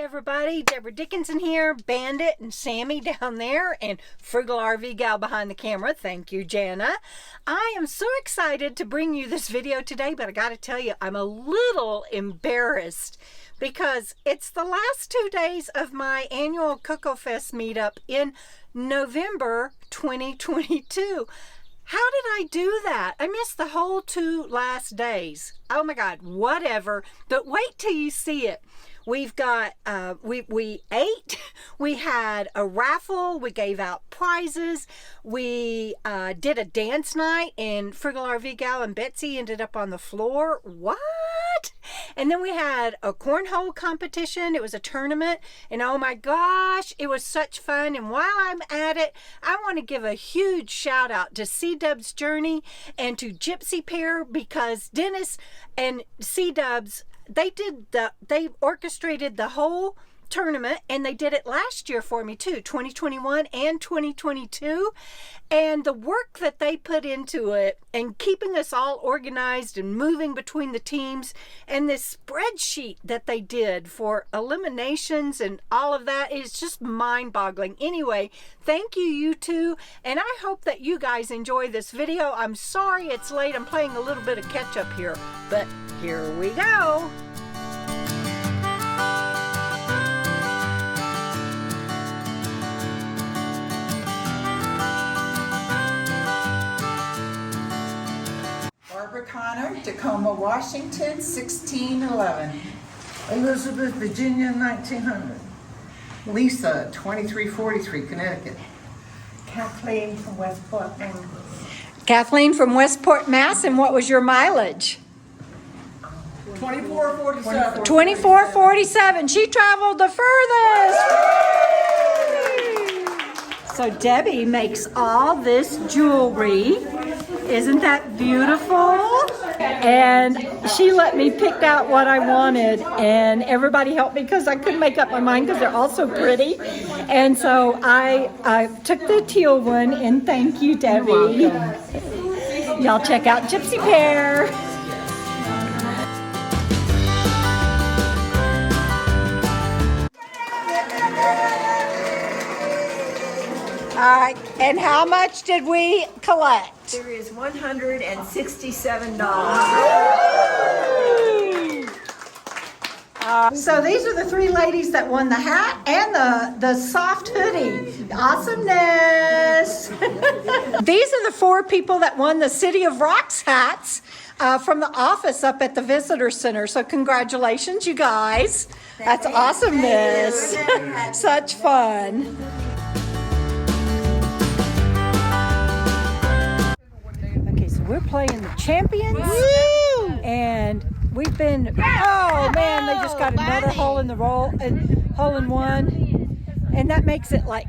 everybody, Debra Dickinson here, Bandit and Sammy down there, and Frugal RV Gal behind the camera. Thank you, Jana. I am so excited to bring you this video today, but I gotta tell you, I'm a little embarrassed because it's the last 2 days of my annual KOKO Fest meetup in November 2022. How did I do that? I missed the whole 2 last days. Oh my God, whatever. But wait till you see it. We've got, we ate, we had a raffle, we gave out prizes, we did a dance night, and Frugal RV Gal and Betsy ended up on the floor. What? And then we had a cornhole competition. It was a tournament, and oh my gosh, it was such fun. And while I'm at it, I want to give a huge shout out to C-Dub's Journey and to Gypsy Pair, because Dennis and C-Dub's, they orchestrated the whole tournament, and they did it last year for me too, 2021 and 2022, and the work that they put into it and keeping us all organized and moving between the teams, and this spreadsheet that they did for eliminations and all of that is just mind-boggling. Anyway, thank you two, and I hope that you guys enjoy this video. I'm sorry it's late. I'm playing a little bit of catch up here, but here we go. Barbara Connor, Tacoma, Washington, 1611. Elizabeth, Virginia, 1900. Lisa, 2343, Connecticut. Kathleen from Westport, Mass. Kathleen from Westport, Mass. And what was your mileage? 2447. 2447. She traveled the furthest. So Debbie makes all this jewelry. Isn't that beautiful? And she let me pick out what I wanted, and everybody helped me because I couldn't make up my mind because they're all so pretty. And so I took the teal one, and thank you, Debbie. Y'all check out Gypsy Pair. All right, and how much did we collect? There is $167. So these are the 3 ladies that won the hat and the soft hoodie. Awesomeness. These are the 4 people that won the City of Rocks hats from the office up at the Visitor Center. So congratulations, you guys. That's awesomeness. Such fun. We're playing the champions. Woo! And we've been, oh man, they just got another hole in the hole in one. And that makes it like,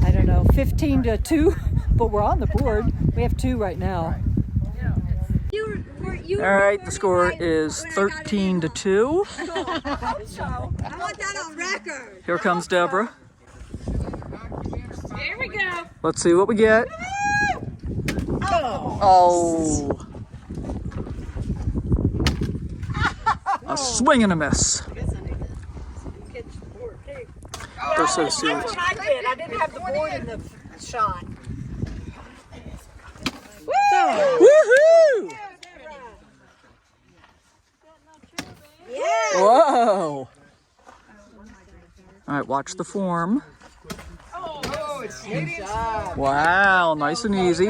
I don't know, 15-2, but we're on the board. We have 2 right now. All right, the score is 13-2. I want that on record. Here comes Debra. Here we go. Let's see what we get. Oh. A swing and a miss. They're so serious. That's what I did. I didn't have the board in the shot. Woohoo! Whoa! All right, watch the form. Wow, nice and easy.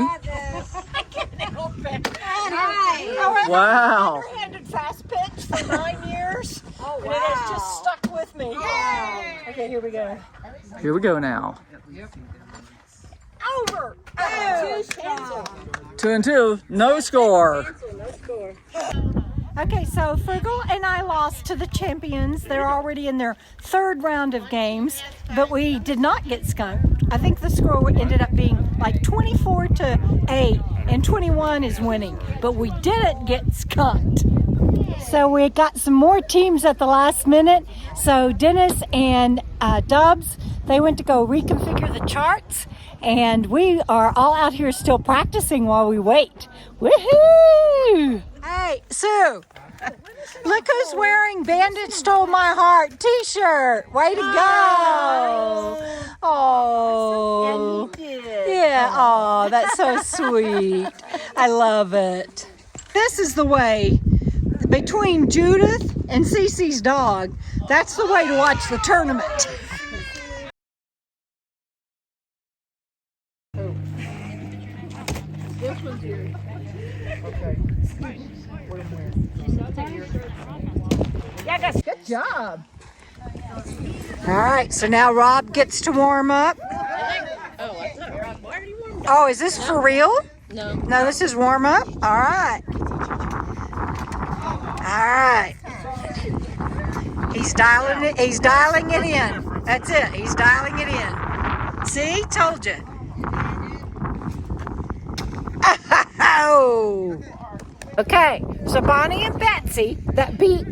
Wow. Underhanded fast pitch for 9 years. Oh, wow. And it has just stuck with me. Yay. Okay, here we go. Here we go now. Over. 2-2. No score. Okay, so Frugal and I lost to the champions. They're already in their 3rd round of games, but we did not get skunked. I think the score ended up being like 24-8, and 21 is winning, but we didn't get skunked. So we got some more teams at the last minute. So Dennis and Dubs, they went to go reconfigure the charts, and we are all out here still practicing while we wait. Woohoo! Hey, Sue, Look who's wearing Bandit Stole My Heart t-shirt. Way to go. Oh. Yeah, oh, that's so sweet. I love it. This is the way, between Judith and Cece's dog, that's the way to watch the tournament. This one's yours. Okay. Good job. All right, so now Rob gets to warm up. Oh, is this for real? No. No, this is warm up? All right. All right. He's dialing it in. That's it. He's dialing it in. See? Told you. Oh. Okay, so Bonnie and Betsy that beat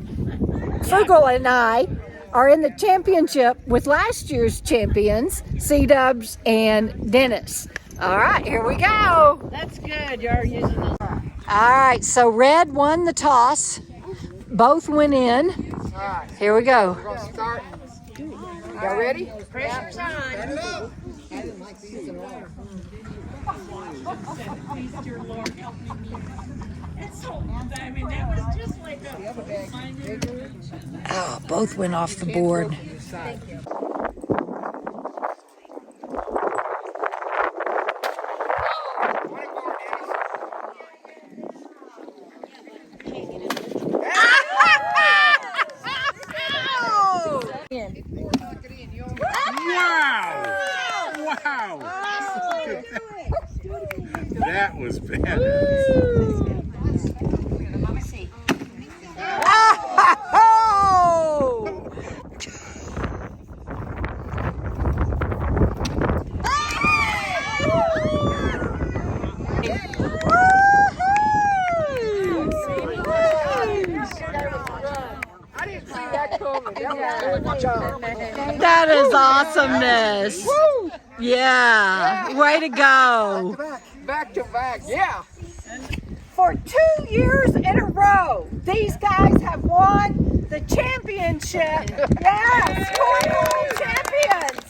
Frugal and I are in the championship with last year's champions, C-Dubs and Dennis. All right, here we go. That's good. You're using those. All right, so Red won the toss. Both went in. Here we go. We're going to start. Y'all ready? Pressure's on. Oh, both went off the board. Wow! That was bad. That is awesomeness. Yeah, way to go. Back to back, yeah. For 2 years in a row, these guys have won the championship. Yes, cornhole champions.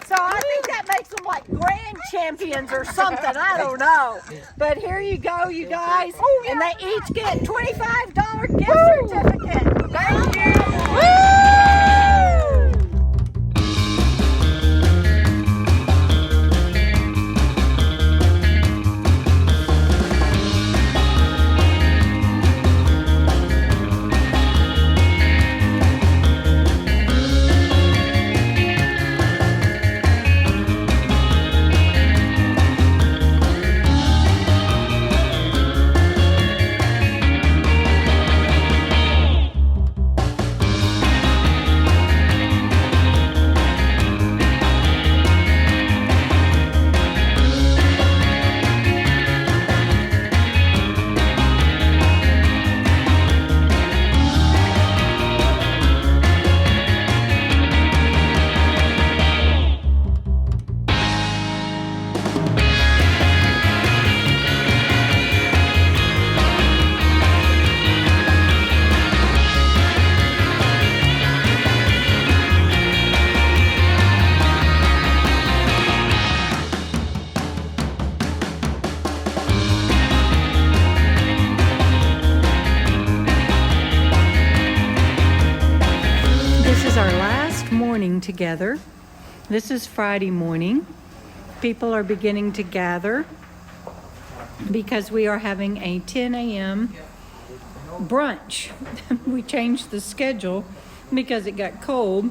So I think that makes them like grand champions or something. I don't know. But here you go, you guys. And they each get $25 gift certificate. Thank you. Together. This is Friday morning. People are beginning to gather because we are having a 10 a.m. brunch. We changed the schedule because it got cold.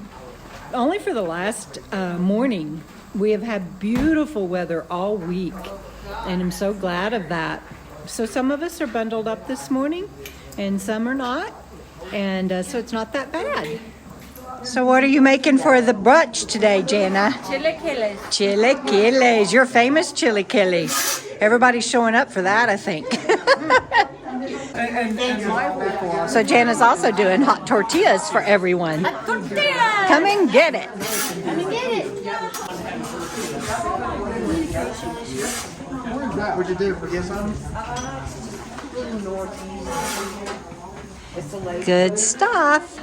Only for the last morning. We have had beautiful weather all week, and I'm so glad of that. So some of us are bundled up this morning and some are not, and so it's not that bad. So what are you making for the brunch today, Jana? Chilaquiles. Chilaquiles, your famous chilaquiles. Everybody's showing up for that, I think. So Jana's also doing hot tortillas for everyone. Tortillas. Come and get it. Come and get it. What'd you do? Forget something? Good stuff.